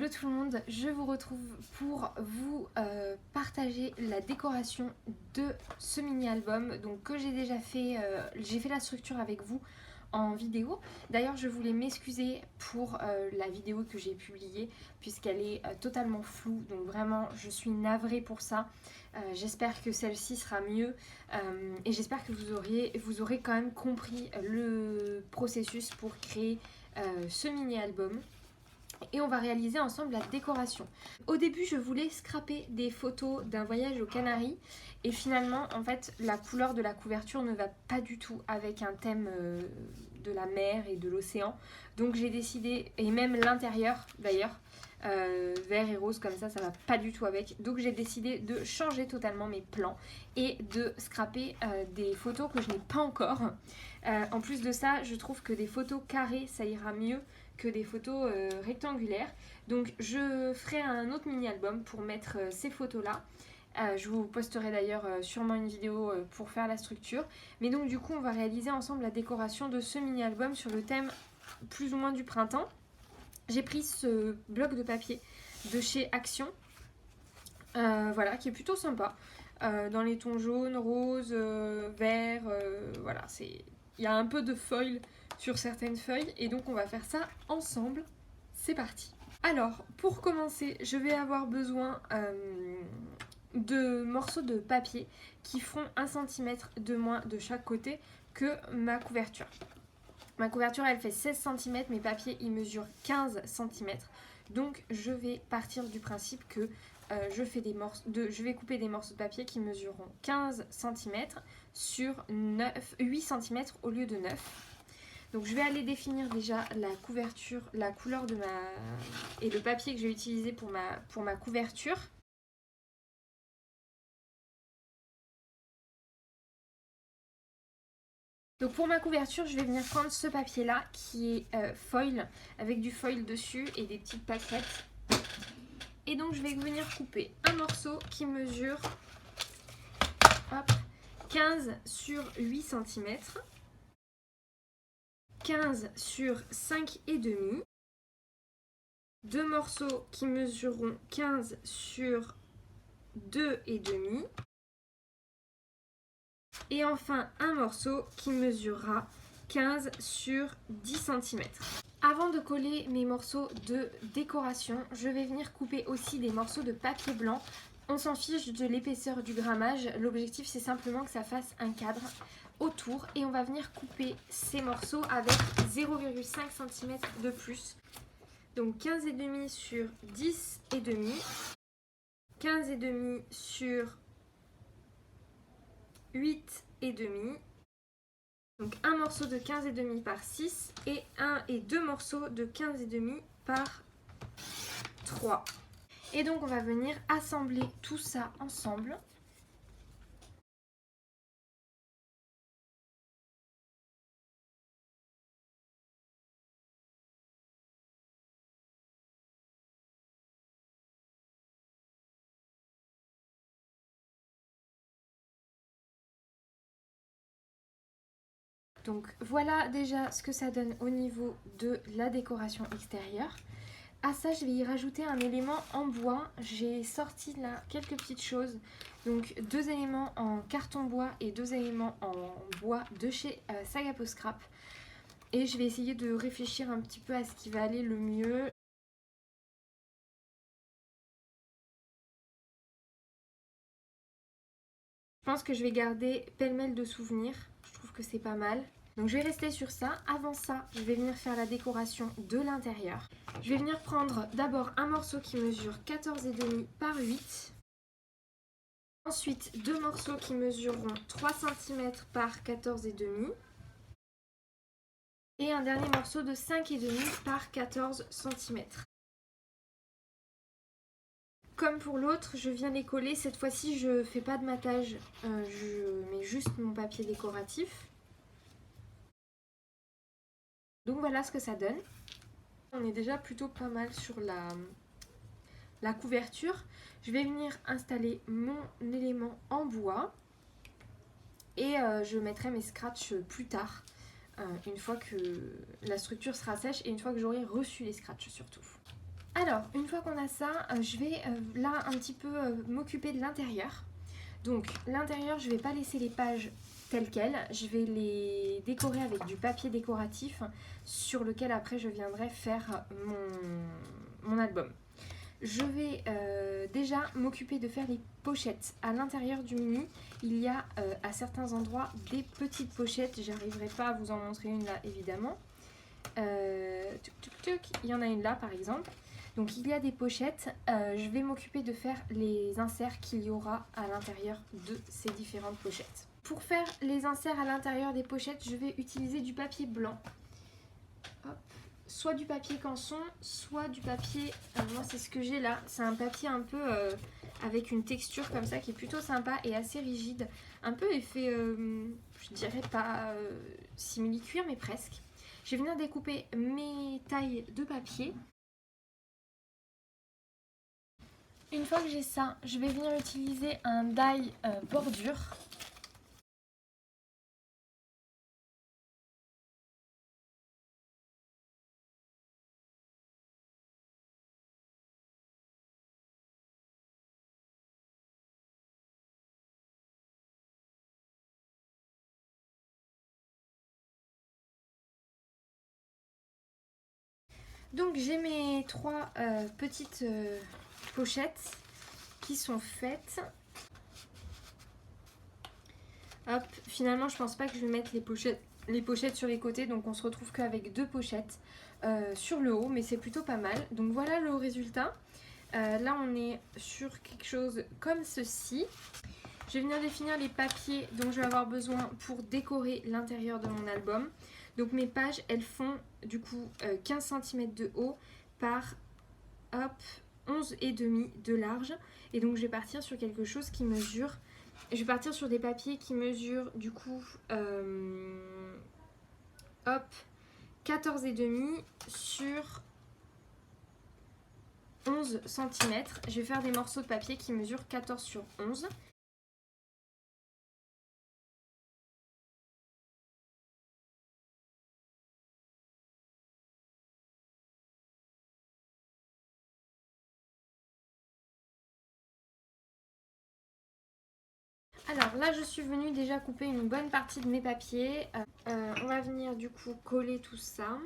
Hello tout le monde, je vous retrouve pour vous partager la décoration de ce mini-album donc que j'ai déjà fait, j'ai fait la structure avec vous en vidéo. D'ailleurs je voulais m'excuser pour la vidéo que j'ai publiée puisqu'elle est totalement floue, donc vraiment je suis navrée pour ça. J'espère que celle-ci sera mieux et j'espère que vous aurez quand même compris le processus pour créer ce mini-album. Et on va réaliser ensemble la décoration. Au début, je voulais scraper des photos d'un voyage aux Canaries et finalement, en fait, la couleur de la couverture ne va pas du tout avec un thème de la mer et de l'océan. Donc j'ai décidé, et même l'intérieur d'ailleurs, vert et rose comme ça va pas du tout avec. Donc j'ai décidé de changer totalement mes plans et de scraper des photos que je n'ai pas encore. En plus de ça, je trouve que des photos carrées, ça ira mieux que des photos rectangulaires. Donc je ferai un autre mini-album pour mettre ces photos-là. Je vous posterai d'ailleurs sûrement une vidéo pour faire la structure. Mais donc du coup on va réaliser ensemble la décoration de ce mini-album sur le thème plus ou moins du printemps. J'ai pris ce bloc de papier de chez Action, voilà, qui est plutôt sympa. Dans les tons jaunes, roses, verts, voilà, il y a un peu de foil sur certaines feuilles et donc on va faire ça ensemble. C'est parti. Alors, pour commencer, je vais avoir besoin de morceaux de papier qui font 1 cm de moins de chaque côté que ma couverture. Ma couverture, elle fait 16 cm, mes papiers, ils mesurent 15 cm. Donc, je vais partir du principe que je vais couper des morceaux de papier qui mesureront 15 cm sur 8 cm au lieu de 9. Donc je vais aller définir déjà la couverture, la couleur de et le papier que je vais utiliser pour ma couverture. Donc pour ma couverture, je vais venir prendre ce papier là qui est foil, avec du foil dessus et des petites pâquerettes. Et donc je vais venir couper un morceau qui mesure 15 sur 8 cm. 15 sur 5,5, deux morceaux qui mesureront 15 sur 2,5 et enfin un morceau qui mesurera 15 sur 10 cm. Avant de coller mes morceaux de décoration, je vais venir couper aussi des morceaux de papier blanc. On s'en fiche de l'épaisseur du grammage, l'objectif c'est simplement que ça fasse un cadre autour et on va venir couper ces morceaux avec 0,5 cm de plus. Donc 15,5 sur 10,5, 15,5 sur 8,5. Donc un morceau de 15,5 par 6 et 2 morceaux de 15,5 par 3. Et donc on va venir assembler tout ça ensemble. Donc voilà déjà ce que ça donne au niveau de la décoration extérieure. À ça, je vais y rajouter un élément en bois. J'ai sorti là quelques petites choses. Donc 2 éléments en carton bois et 2 éléments en bois de chez Sagapo Scrap. Et je vais essayer de réfléchir un petit peu à ce qui va aller le mieux. Je pense que je vais garder pêle-mêle de souvenirs. Je trouve que c'est pas mal. Donc je vais rester sur ça. Avant ça, je vais venir faire la décoration de l'intérieur. Je vais venir prendre d'abord un morceau qui mesure 14,5 par 8. Ensuite, deux morceaux qui mesureront 3 cm par 14,5. Et un dernier morceau de 5,5 par 14 cm. Comme pour l'autre, je viens les coller. Cette fois-ci, je ne fais pas de matage. Je mets juste mon papier décoratif. Donc voilà ce que ça donne. On est déjà plutôt pas mal sur la couverture. Je vais venir installer mon élément en bois. Et je mettrai mes scratchs plus tard. Une fois que la structure sera sèche et une fois que j'aurai reçu les scratchs surtout. Alors, une fois qu'on a ça, je vais là un petit peu m'occuper de l'intérieur. Donc, l'intérieur, je ne vais pas laisser les pages telles quelles. Je vais les décorer avec du papier décoratif sur lequel après je viendrai faire mon album. Je vais déjà m'occuper de faire les pochettes. À l'intérieur du mini, il y a à certains endroits des petites pochettes. J'arriverai pas à vous en montrer une là, évidemment. Il y en a une là, par exemple. Donc il y a des pochettes. Je vais m'occuper de faire les inserts qu'il y aura à l'intérieur de ces différentes pochettes. Pour faire les inserts à l'intérieur des pochettes, je vais utiliser du papier blanc. Hop. Soit du papier canson, soit du papier... moi, c'est ce que j'ai là. C'est un papier un peu avec une texture comme ça qui est plutôt sympa et assez rigide. Un peu effet, je dirais pas simili-cuir, mais presque. Je vais venir découper mes tailles de papier. Une fois que j'ai ça, je vais venir utiliser un die bordure. Donc j'ai mes trois petites pochettes qui sont faites. Hop, finalement je pense pas que je vais mettre les pochettes sur les côtés, donc on se retrouve qu'avec deux pochettes sur le haut, mais c'est plutôt pas mal. Donc voilà le résultat. Là on est sur quelque chose comme ceci. Je vais venir définir les papiers dont je vais avoir besoin pour décorer l'intérieur de mon album. Donc mes pages, elles font du coup 15 cm de haut par hop, 11,5 de large. Et donc je vais partir sur quelque chose qui mesure... Je vais partir sur des papiers qui mesurent du coup hop, 14,5 sur 11 cm. Je vais faire des morceaux de papier qui mesurent 14 sur 11. Alors là, je suis venue déjà couper une bonne partie de mes papiers. On va venir du coup coller tout ça.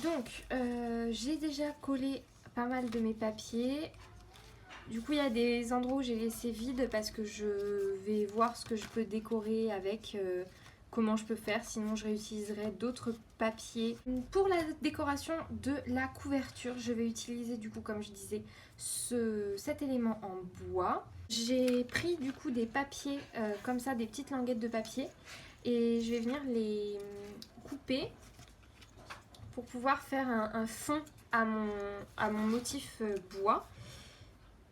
Donc, j'ai déjà collé pas mal de mes papiers. Du coup, il y a des endroits où j'ai laissé vide parce que je vais voir ce que je peux décorer avec, comment je peux faire. Sinon, je réutiliserai d'autres papiers. Pour la décoration de la couverture, je vais utiliser du coup, comme je disais, cet élément en bois. J'ai pris du coup des papiers comme ça, des petites languettes de papier. Et je vais venir les couper pour pouvoir faire un fond à mon motif bois.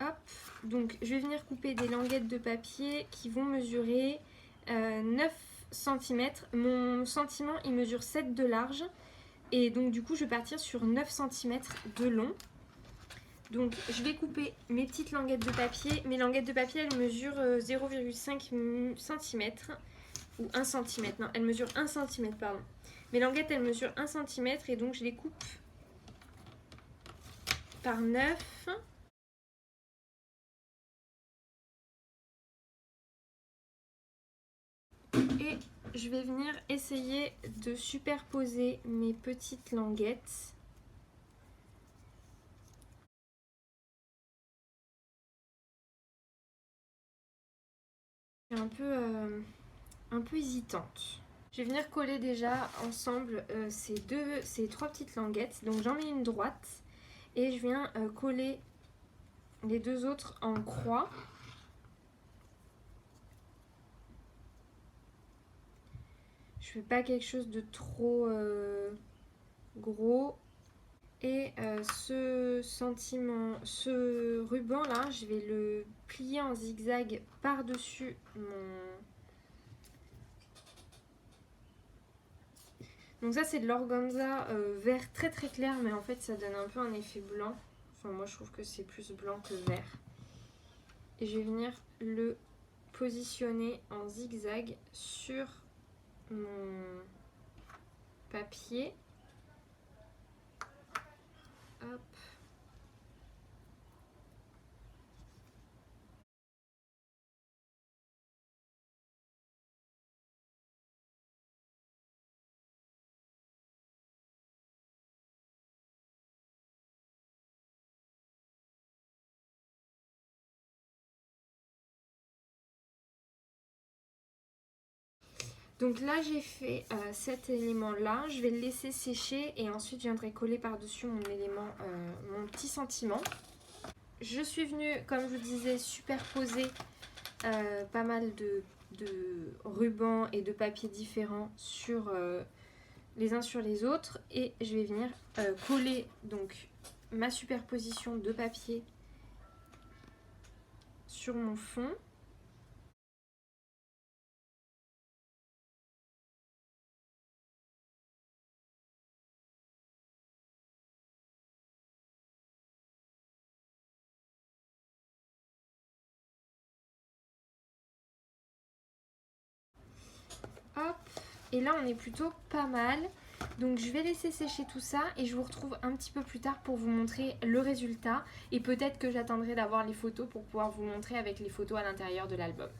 Hop, donc je vais venir couper des languettes de papier qui vont mesurer 9 cm. Mon sentiment il mesure 7 de large et donc du coup je vais partir sur 9 cm de long. Donc je vais couper mes petites languettes de papier. Mes languettes de papier elles mesurent 0,5 cm ou 1 cm. Non, elles mesurent 1 cm, pardon. Mes languettes elles mesurent 1 cm et donc je les coupe par 9. Et je vais venir essayer de superposer mes petites languettes. Je suis un peu hésitante. Je vais venir coller déjà ensemble ces trois petites languettes. Donc j'en mets une droite et je viens coller les deux autres en croix. Je fais pas quelque chose de trop gros. Et ce ruban là, je vais le plier en zigzag par-dessus Donc ça c'est de l'organza vert très très clair, mais en fait ça donne un peu un effet blanc. Enfin moi je trouve que c'est plus blanc que vert. Et je vais venir le positionner en zigzag sur mon papier. Hop. Donc là j'ai fait cet élément là, je vais le laisser sécher et ensuite je viendrai coller par dessus mon élément, mon petit sentiment. Je suis venue, comme je vous disais, superposer pas mal de rubans et de papiers différents sur les uns sur les autres, et je vais venir coller donc ma superposition de papier sur mon fond. Hop, et là on est plutôt pas mal. Donc je vais laisser sécher tout ça et je vous retrouve un petit peu plus tard pour vous montrer le résultat. Et peut-être que j'attendrai d'avoir les photos pour pouvoir vous montrer avec les photos à l'intérieur de l'album.